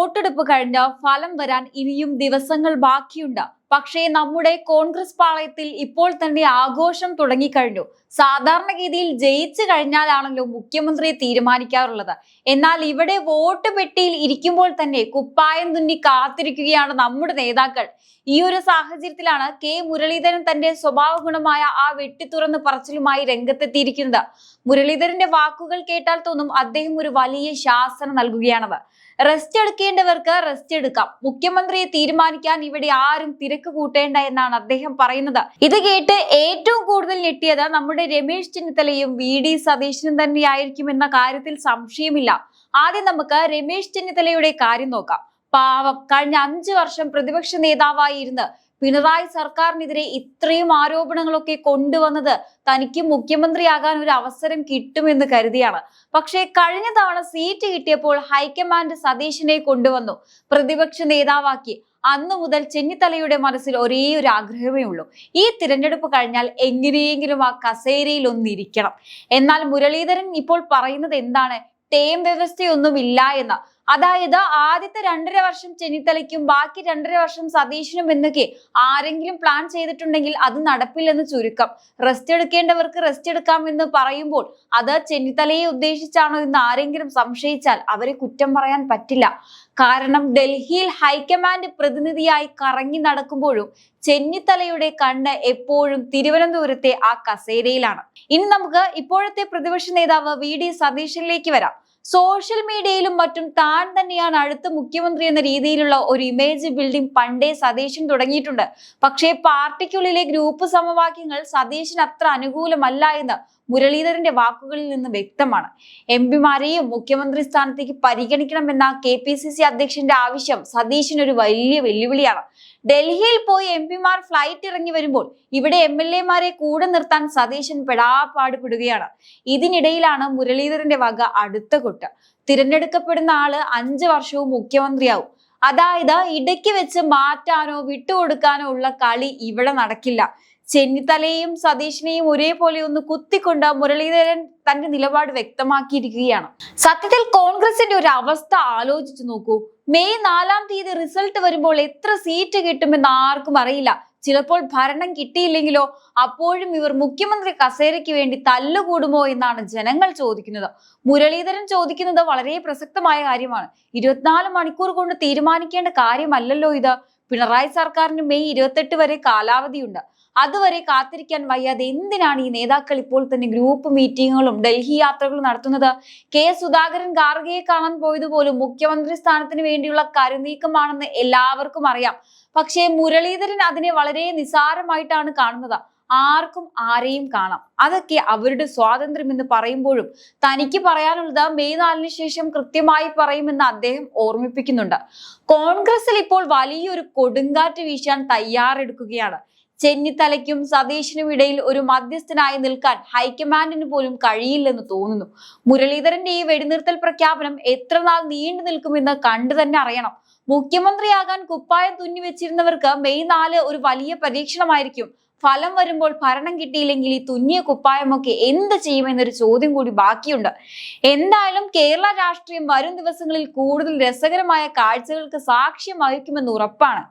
വോട്ടെടുപ്പ് കഴിഞ്ഞ് ഫലം വരാൻ ഇനിയും ദിവസങ്ങൾ ബാക്കിയുണ്ട്. പക്ഷേ നമ്മുടെ കോൺഗ്രസ് പാളയത്തിൽ ഇപ്പോൾ തന്നെ ആഘോഷം തുടങ്ങിക്കഴിഞ്ഞു. സാധാരണഗതിയിൽ ജയിച്ചു കഴിഞ്ഞാലാണല്ലോ മുഖ്യമന്ത്രിയെ തീരുമാനിക്കാറുള്ളത്. എന്നാൽ ഇവിടെ വോട്ട് പെട്ടിയിൽ ഇരിക്കുമ്പോൾ തന്നെ കുപ്പായം തുന്നി കാത്തിരിക്കുകയാണ് നമ്മുടെ നേതാക്കൾ. ഈ ഒരു സാഹചര്യത്തിലാണ് കെ മുരളീധരൻ തന്റെ സ്വഭാവ ഗുണമായ ആ വെട്ടിത്തുറന്ന് പറച്ചിലുമായി രംഗത്തെത്തിയിരിക്കുന്നത്. മുരളീധരന്റെ വാക്കുകൾ കേട്ടാൽ തോന്നും അദ്ദേഹം ഒരു വലിയ ശാസന നൽകുകയാണത്. റെസ്റ്റ് എടുക്കേണ്ടവർക്ക് റെസ്റ്റ് എടുക്കാം, മുഖ്യമന്ത്രിയെ തീരുമാനിക്കാൻ ഇവിടെ ആരും തിരക്ക് കൂട്ടേണ്ട എന്നാണ് അദ്ദേഹം പറയുന്നത്. ഇത് കേട്ട് ഏറ്റവും കൂടുതൽ ഞെട്ടിയത് നമ്മുടെ രമേശ് ചെന്നിത്തലയും VD സതീശനും തന്നെയായിരിക്കുമെന്ന കാര്യത്തിൽ സംശയമില്ല. ആദ്യം നമുക്ക് രമേശ് ചെന്നിത്തലയുടെ കാര്യം നോക്കാം. പാവം, കഴിഞ്ഞ 5 വർഷം പ്രതിപക്ഷ നേതാവായി ഇരുന്ന് പിണറായി സർക്കാരിനെതിരെ ഇത്രയും ആരോപണങ്ങളൊക്കെ കൊണ്ടുവന്നത് തനിക്ക് മുഖ്യമന്ത്രിയാകാൻ ഒരു അവസരം കിട്ടുമെന്ന് കരുതിയാണ്. പക്ഷേ കഴിഞ്ഞ തവണ സീറ്റ് കിട്ടിയപ്പോൾ ഹൈക്കമാൻഡ് സതീശനെ കൊണ്ടുവന്നു പ്രതിപക്ഷ നേതാവാക്കി. അന്നു മുതൽ ചെന്നിത്തലയുടെ മനസ്സിൽ ഒരേ ഒരു ആഗ്രഹമേ ഉള്ളൂ, ഈ തിരഞ്ഞെടുപ്പ് കഴിഞ്ഞാൽ എങ്ങനെയെങ്കിലും ആ കസേരയിൽ ഒന്നിരിക്കണം. എന്നാൽ മുരളീധരൻ ഇപ്പോൾ പറയുന്നത് എന്താണ്? ടേം വ്യവസ്ഥയൊന്നും ഇല്ല എന്ന്. അതായത് ആദ്യത്തെ 2.5 വർഷം ചെന്നിത്തലയ്ക്കും ബാക്കി 2.5 വർഷം സതീശനും എന്നൊക്കെ ആരെങ്കിലും പ്ലാൻ ചെയ്തിട്ടുണ്ടെങ്കിൽ അത് നടപ്പില്ലെന്ന് ചുരുക്കം. റെസ്റ്റ് എടുക്കേണ്ടവർക്ക് റെസ്റ്റ് എടുക്കാം എന്ന് പറയുമ്പോൾ അത് ചെന്നിത്തലയെ ഉദ്ദേശിച്ചാണോ എന്ന് ആരെങ്കിലും സംശയിച്ചാൽ അവരെ കുറ്റം പറയാൻ പറ്റില്ല. കാരണം ഡൽഹിയിൽ ഹൈക്കമാൻഡ് പ്രതിനിധിയായി കറങ്ങി നടക്കുമ്പോഴും ചെന്നിത്തലയുടെ കണ്ണ് എപ്പോഴും തിരുവനന്തപുരത്തെ ആ കസേരയിലാണ്. ഇനി നമുക്ക് ഇപ്പോഴത്തെ പ്രതിപക്ഷ നേതാവ് VD സതീശനിലേക്ക് വരാം. സോഷ്യൽ മീഡിയയിലും മറ്റും താൻ തന്നെയാണ് അടുത്ത മുഖ്യമന്ത്രി എന്ന രീതിയിലുള്ള ഒരു ഇമേജ് ബിൽഡിംഗ് പണ്ടേ സതീശൻ തുടങ്ങിയിട്ടുണ്ട്. പക്ഷേ പാർട്ടിക്കുള്ളിലെ ഗ്രൂപ്പ് സമവാക്യങ്ങൾ സതീശന് അത്ര അനുകൂലമല്ല എന്ന് മുരളീധരന്റെ വാക്കുകളിൽ നിന്ന് വ്യക്തമാണ്. MP-മാരെയും മുഖ്യമന്ത്രി സ്ഥാനത്തേക്ക് പരിഗണിക്കണമെന്ന KPCC അധ്യക്ഷന്റെ ആവശ്യം സതീശന് ഒരു വലിയ വെല്ലുവിളിയാണ്. ഡൽഹിയിൽ പോയി MP-മാർ ഫ്ലൈറ്റ് ഇറങ്ങി വരുമ്പോൾ ഇവിടെ MLA-മാരെ കൂടെ നിർത്താൻ സതീശൻ പെടാപ്പാടുപെടുകയാണ്. ഇതിനിടയിലാണ് മുരളീധരന്റെ വക അടുത്ത കൊട്ട്. തിരഞ്ഞെടുക്കപ്പെടുന്ന ആള് 5 വർഷവും മുഖ്യമന്ത്രിയാവും. അതായത് ഇടയ്ക്ക് വെച്ച് മാറ്റാനോ വിട്ടുകൊടുക്കാനോ ഉള്ള കളി ഇവിടെ നടക്കില്ല. ചെന്നിത്തലയെയും സതീശനെയും ഒരേപോലെ ഒന്ന് കുത്തിക്കൊണ്ട് മുരളീധരൻ തന്റെ നിലപാട് വ്യക്തമാക്കിയിരിക്കുകയാണ്. സത്യത്തിൽ കോൺഗ്രസിന്റെ ഒരു അവസ്ഥ ആലോചിച്ചു നോക്കൂ. മെയ് 4-ാം തീയതി റിസൾട്ട് വരുമ്പോൾ എത്ര സീറ്റ് കിട്ടുമെന്ന് ആർക്കും അറിയില്ല. ചിലപ്പോൾ ഭരണം കിട്ടിയില്ലെങ്കിലോ? അപ്പോഴും ഇവർ മുഖ്യമന്ത്രി കസേരയ്ക്ക് വേണ്ടി തല്ലുകൂടുമോ എന്നാണ് ജനങ്ങൾ ചോദിക്കുന്നത്. മുരളീധരൻ ചോദിക്കുന്നത് വളരെ പ്രസക്തമായ കാര്യമാണ്. 24 മണിക്കൂർ കൊണ്ട് തീരുമാനിക്കേണ്ട കാര്യമല്ലല്ലോ ഇത്. പിണറായി സർക്കാരിന് മെയ് 28 വരെ കാലാവധിയുണ്ട്. അതുവരെ കാത്തിരിക്കാൻ വയ്യാതെ എന്തിനാണ് ഈ നേതാക്കൾ ഇപ്പോൾ തന്നെ ഗ്രൂപ്പ് മീറ്റിങ്ങുകളും ഡൽഹി യാത്രകളും നടത്തുന്നത്? സുധാകരൻ ഖാർഗെയെ കാണാൻ പോയതുപോലും മുഖ്യമന്ത്രി സ്ഥാനത്തിന് വേണ്ടിയുള്ള കരുനീക്കമാണെന്ന് എല്ലാവർക്കും അറിയാം. പക്ഷേ മുരളീധരൻ അതിനെ വളരെ നിസാരമായിട്ടാണ് കാണുന്നത്. ആർക്കും ആരെയും കാണാം, അതൊക്കെ അവരുടെ സ്വാതന്ത്ര്യം എന്ന് പറയുമ്പോഴും തനിക്ക് പറയാനുള്ളത് മെയ് 4-ന് ശേഷം കൃത്യമായി പറയുമെന്ന് അദ്ദേഹം ഓർമ്മിപ്പിക്കുന്നുണ്ട്. കോൺഗ്രസിൽ ഇപ്പോൾ വലിയൊരു കൊടുങ്കാറ്റ് വീശാൻ തയ്യാറെടുക്കുകയാണ്. ചെന്നിത്തലയ്ക്കും സതീശനും ഇടയിൽ ഒരു മധ്യസ്ഥനായി നിൽക്കാൻ ഹൈക്കമാൻഡിന് പോലും കഴിയില്ലെന്ന് തോന്നുന്നു. മുരളീധരന്റെ ഈ വെടിനിർത്തൽ പ്രഖ്യാപനം എത്ര നാൾ നീണ്ടു നിൽക്കുമെന്ന് കണ്ടു തന്നെ അറിയണം. മുഖ്യമന്ത്രിയാകാൻ കുപ്പായം തുന്നി വെച്ചിരുന്നവർക്ക് മെയ് 4 ഒരു വലിയ പരീക്ഷണമായിരിക്കും. ഫലം വരുമ്പോൾ ഭരണം കിട്ടിയില്ലെങ്കിൽ ഈ തുന്നിയ കുപ്പായമൊക്കെ എന്ത് ചെയ്യുമെന്നൊരു ചോദ്യം കൂടി ബാക്കിയുണ്ട്. എന്തായാലും കേരള രാഷ്ട്രീയം വരും ദിവസങ്ങളിൽ കൂടുതൽ രസകരമായ കാഴ്ചകൾക്ക് സാക്ഷ്യം വഹിക്കുമെന്ന് ഉറപ്പാണ്.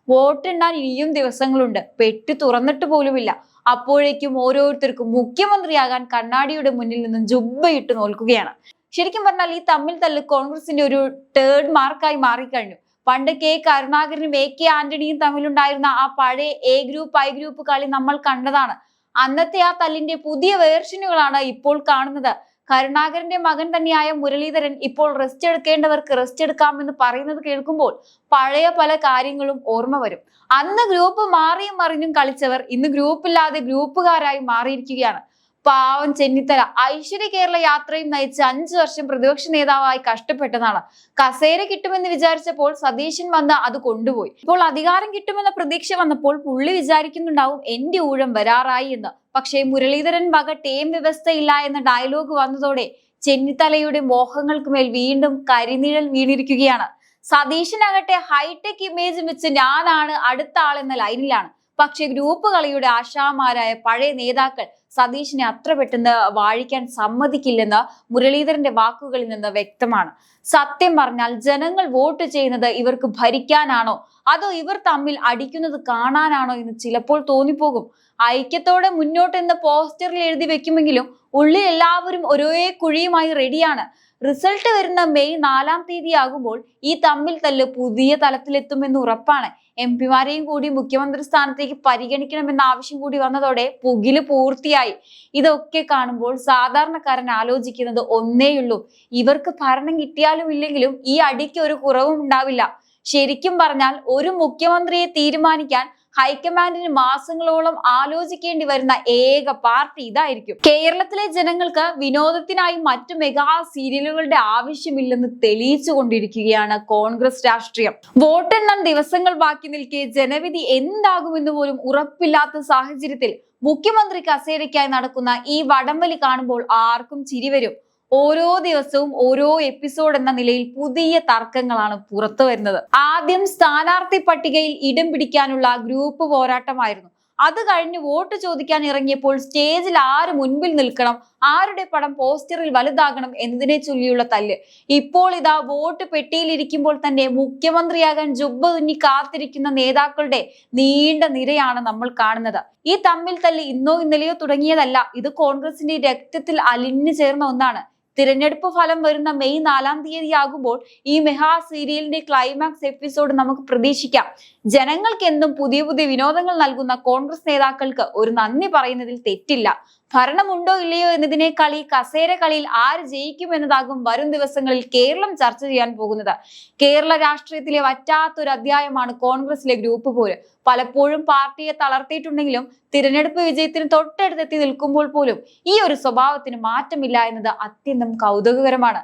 വോട്ടെണ്ണാൻ ഇനിയും ദിവസങ്ങളുണ്ട്. പെട്ടി തുറന്നിട്ട് പോലുമില്ല. അപ്പോഴേക്കും ഓരോരുത്തർക്കും മുഖ്യമന്ത്രിയാകാൻ കണ്ണാടിയുടെ മുന്നിൽ നിന്നും ജുബ്ബയിട്ട് നോൽക്കുകയാണ്. ശരിക്കും പറഞ്ഞാൽ ഈ തമ്മിൽ തല്ല് കോൺഗ്രസിന്റെ ഒരു ടേർഡ് മാർക്കായി മാറിക്കഴിഞ്ഞു. പണ്ട് കരുണാകരനും AK ആന്റണിയും തമ്മിലുണ്ടായിരുന്ന ആ പഴയ A ഗ്രൂപ്പ് I ഗ്രൂപ്പ് കളി നമ്മൾ കണ്ടതാണ്. അന്നത്തെ ആ തല്ലിന്റെ പുതിയ വേർഷനുകളാണ് ഇപ്പോൾ കാണുന്നത്. കരുണാകരന്റെ മകൻ തന്നെയായ മുരളീധരൻ ഇപ്പോൾ റെസ്റ്റ് എടുക്കേണ്ടവർക്ക് റെസ്റ്റ് എടുക്കാമെന്ന് പറയുന്നത് കേൾക്കുമ്പോൾ പഴയ പല കാര്യങ്ങളും ഓർമ്മ വരും. അന്ന് ഗ്രൂപ്പ് മാറിയും മറിഞ്ഞും കളിച്ചവർ ഇന്ന് ഗ്രൂപ്പില്ലാതെ ഗ്രൂപ്പുകാരായി മാറിയിരിക്കുകയാണ്. പാവം ചെന്നിത്തല ഐശ്വര്യ കേരള യാത്രയും നയിച്ച് 5 വർഷം പ്രതിപക്ഷ നേതാവായി കഷ്ടപ്പെട്ടതാണ്. കസേര കിട്ടുമെന്ന് വിചാരിച്ചപ്പോൾ സതീശൻ വന്ന് അത് കൊണ്ടുപോയി. ഇപ്പോൾ അധികാരം കിട്ടുമെന്ന പ്രതീക്ഷ വന്നപ്പോൾ പുള്ളി വിചാരിക്കുന്നുണ്ടാവും എന്റെ ഊഴം വരാറായി എന്ന്. പക്ഷേ മുരളീധരൻ വക ടേം വ്യവസ്ഥയില്ല എന്ന ഡയലോഗ് വന്നതോടെ ചെന്നിത്തലയുടെ മോഹങ്ങൾക്ക് മേൽ വീണ്ടും കരിനിഴൽ വീണിരിക്കുകയാണ്. സതീശനാകട്ടെ ഹൈടെക് ഇമേജ് വെച്ച് ഞാനാണ് അടുത്ത ആളെന്ന ലൈനിലാണ്. പക്ഷെ ഗ്രൂപ്പ് കളിയുടെ ആശാമാരായ പഴയ നേതാക്കൾ സതീഷിനെ അത്ര പെട്ടെന്ന് വാഴിക്കാൻ സമ്മതിക്കില്ലെന്ന് മുരളീധരന്റെ വാക്കുകളിൽ നിന്ന് വ്യക്തമാണ്. സത്യം പറഞ്ഞാൽ ജനങ്ങൾ വോട്ട് ചെയ്യുന്നത് ഇവർക്ക് ഭരിക്കാനാണോ അതോ ഇവർ തമ്മിൽ അടിക്കുന്നത് കാണാനാണോ എന്ന് ചിലപ്പോൾ തോന്നിപ്പോകും. ഐക്യത്തോടെ മുന്നോട്ടെന്ന് പോസ്റ്ററിൽ എഴുതി വെക്കുമെങ്കിലും ഉള്ളിൽ എല്ലാവരും ഒരേ കുഴിയുമായി റെഡിയാണ്. റിസൾട്ട് വരുന്ന മെയ് 4-ാം തീയതി ആകുമ്പോൾ ഈ തമ്മിൽ തല്ല് പുതിയ തലത്തിലെത്തുമെന്ന് ഉറപ്പാണ്. പിമാരെയും കൂടി മുഖ്യമന്ത്രി സ്ഥാനത്തേക്ക് പരിഗണിക്കണമെന്ന ആവശ്യം കൂടി വന്നതോടെ പുകില് പൂർത്തിയായി. ഇതൊക്കെ കാണുമ്പോൾ സാധാരണക്കാരൻ ആലോചിക്കുന്നത് ഒന്നേയുള്ളൂ, ഇവർക്ക് ഭരണം കിട്ടിയാലും ഇല്ലെങ്കിലും ഈ അടിക്ക് ഒരു കുറവും ഉണ്ടാവില്ല. ശരിക്കും പറഞ്ഞാൽ ഒരു മുഖ്യമന്ത്രിയെ തീരുമാനിക്കാൻ ഹൈക്കമാൻഡിന് മാസങ്ങളോളം ആലോചിക്കേണ്ടി വരുന്ന ഏക പാർട്ടി ഇതായിരിക്കും. കേരളത്തിലെ ജനങ്ങൾക്ക് വിനോദത്തിനായി മറ്റു മെഗാ സീരിയലുകളുടെ ആവശ്യമില്ലെന്ന് തെളിയിച്ചു കൊണ്ടിരിക്കുകയാണ് കോൺഗ്രസ് രാഷ്ട്രീയം. വോട്ടെണ്ണാൻ ദിവസങ്ങൾ ബാക്കി നിൽക്കെ ജനവിധി എന്താകുമെന്ന് പോലും ഉറപ്പില്ലാത്ത സാഹചര്യത്തിൽ മുഖ്യമന്ത്രി കസേരയ്ക്കായി നടക്കുന്ന ഈ വടംവലി കാണുമ്പോൾ ആർക്കും ചിരി വരും. ഓരോ ദിവസവും ഓരോ എപ്പിസോഡ് എന്ന നിലയിൽ പുതിയ തർക്കങ്ങളാണ് പുറത്തു വരുന്നത്. ആദ്യം സ്ഥാനാർത്ഥി പട്ടികയിൽ ഇടം പിടിക്കാനുള്ള ഗ്രൂപ്പ് പോരാട്ടമായിരുന്നു. അത് കഴിഞ്ഞ് വോട്ട് ചോദിക്കാൻ ഇറങ്ങിയപ്പോൾ സ്റ്റേജിൽ ആര് മുൻപിൽ നിൽക്കണം, ആരുടെ പടം പോസ്റ്ററിൽ വലുതാകണം എന്നതിനെ ചൊല്ലിയുള്ള തല്ല്. ഇപ്പോൾ ഇതാ വോട്ട് പെട്ടിയിലിരിക്കുമ്പോൾ തന്നെ മുഖ്യമന്ത്രിയാകാൻ ജുബ്ബ തുന്നി കാത്തിരിക്കുന്ന നേതാക്കളുടെ നീണ്ട നിരയാണ് നമ്മൾ കാണുന്നത്. ഈ തമ്മിൽ തല്ല് ഇന്നോ ഇന്നലെയോ തുടങ്ങിയതല്ല, ഇത് കോൺഗ്രസിന്റെ രക്തത്തിൽ അലിഞ്ഞു ചേർന്ന ഒന്നാണ്. തിരഞ്ഞെടുപ്പ് ഫലം വരുന്ന മെയ് 4-ാം തീയതി ആകുമ്പോൾ ഈ മെഹാ സീരിയലിന്റെ ക്ലൈമാക്സ് എപ്പിസോഡ് നമുക്ക് പ്രതീക്ഷിക്കാം. ജനങ്ങൾക്ക് എന്നും പുതിയ പുതിയ വിനോദങ്ങൾ നൽകുന്ന കോൺഗ്രസ് നേതാക്കൾക്ക് ഒരു നന്ദി പറയുന്നതിൽ തെറ്റില്ല. ഭരണമുണ്ടോ ഇല്ലയോ എന്നതിനേക്കാൾ ഈ കസേര കളിയിൽ ആര് ജയിക്കും എന്നതാകും വരും ദിവസങ്ങളിൽ കേരളം ചർച്ച ചെയ്യാൻ പോകുന്നത്. കേരള രാഷ്ട്രീയത്തിലെ വറ്റാത്തൊരു അധ്യായമാണ് കോൺഗ്രസിലെ ഗ്രൂപ്പ് പോര്. പലപ്പോഴും പാർട്ടിയെ തളർത്തിയിട്ടുണ്ടെങ്കിലും തിരഞ്ഞെടുപ്പ് വിജയത്തിന് തൊട്ടടുത്തെത്തി നിൽക്കുമ്പോൾ പോലും ഈ ഒരു സ്വഭാവത്തിന് മാറ്റമില്ല എന്നത് അത്യന്തം കൗതുകകരമാണ്.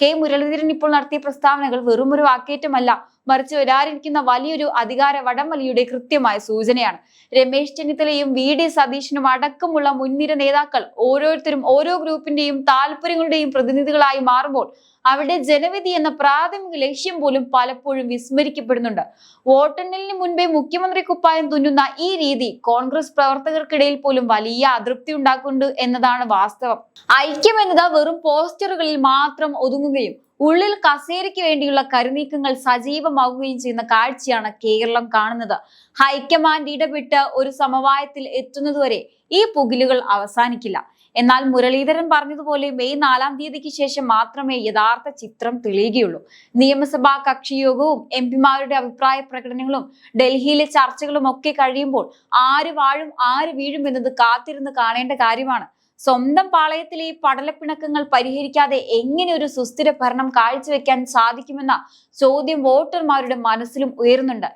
കെ മുരളീധരൻ ഇപ്പോൾ നടത്തിയ പ്രസ്താവനകൾ വെറുമൊരു വാക്കേറ്റമല്ല, മറിച്ച് വരാനിരിക്കുന്ന വലിയൊരു അധികാര വടംവലിയുടെ കൃത്യമായ സൂചനയാണ്. രമേശ് ചെന്നിത്തലയും VD സതീശനും അടക്കമുള്ള മുൻനിര നേതാക്കൾ ഓരോരുത്തരും ഓരോ ഗ്രൂപ്പിന്റെയും താല്പര്യങ്ങളുടെയും പ്രതിനിധികളായി മാറുമ്പോൾ അവിടെ ജനവിധി എന്ന പ്രാഥമിക ലക്ഷ്യം പോലും പലപ്പോഴും വിസ്മരിക്കപ്പെടുന്നുണ്ട്. വോട്ടെണ്ണലിന് മുൻപേ മുഖ്യമന്ത്രി കുപ്പായം തുന്നുന്ന ഈ രീതി കോൺഗ്രസ് പ്രവർത്തകർക്കിടയിൽ പോലും വലിയ അതൃപ്തി ഉണ്ടാക്കുന്നുണ്ട് എന്നതാണ് വാസ്തവം. ഐക്യം എന്നത് വെറും പോസ്റ്ററുകളിൽ മാത്രം ഒതുങ്ങുകയും ഉള്ളിൽ കസേരയ്ക്ക് വേണ്ടിയുള്ള കരുനീക്കങ്ങൾ സജീവമാവുകയും ചെയ്യുന്ന കാഴ്ചയാണ് കേരളം കാണുന്നത്. ഹൈക്കമാൻഡ് ഇടപെട്ട് ഒരു സമവായത്തിൽ എത്തുന്നതുവരെ ഈ പുകിലുകൾ അവസാനിക്കില്ല. എന്നാൽ മുരളീധരൻ പറഞ്ഞതുപോലെ മെയ് 4-ാം തീയതിക്ക് ശേഷം മാത്രമേ യഥാർത്ഥ ചിത്രം തെളിയുകയുള്ളൂ. നിയമസഭാ കക്ഷിയോഗവും പിമാരുടെ അഭിപ്രായ പ്രകടനങ്ങളും ഡൽഹിയിലെ ചർച്ചകളും ഒക്കെ കഴിയുമ്പോൾ ആര് വാഴും ആര് വീഴും എന്നത് കാത്തിരുന്ന് കാണേണ്ട കാര്യമാണ്. സ്വന്തം പാളയത്തിലെ ഈ പടലപ്പിണക്കങ്ങൾ പരിഹരിക്കാതെ എങ്ങനെ ഒരു സുസ്ഥിര ഭരണം കാഴ്ചവെക്കാൻ സാധിക്കുമെന്ന ചോദ്യം വോട്ടർമാരുടെ മനസ്സിലും ഉയരുന്നുണ്ട്.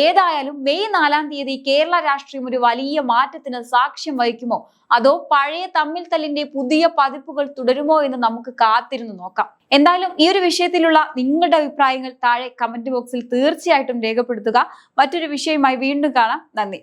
ഏതായാലും മെയ് 4-ാം തീയതി കേരള രാഷ്ട്രീയം ഒരു വലിയ മാറ്റത്തിന് സാക്ഷ്യം വഹിക്കുമോ അതോ പഴയ തമ്മിൽ തല്ലിന്റെ പുതിയ പതിപ്പുകൾ തുടരുമോ എന്ന് നമുക്ക് കാത്തിരുന്ന് നോക്കാം. എന്തായാലും ഈ ഒരു വിഷയത്തിലുള്ള നിങ്ങളുടെ അഭിപ്രായങ്ങൾ താഴെ കമന്റ് ബോക്സിൽ തീർച്ചയായിട്ടും രേഖപ്പെടുത്തുക. മറ്റൊരു വിഷയവുമായി വീണ്ടും കാണാം. നന്ദി.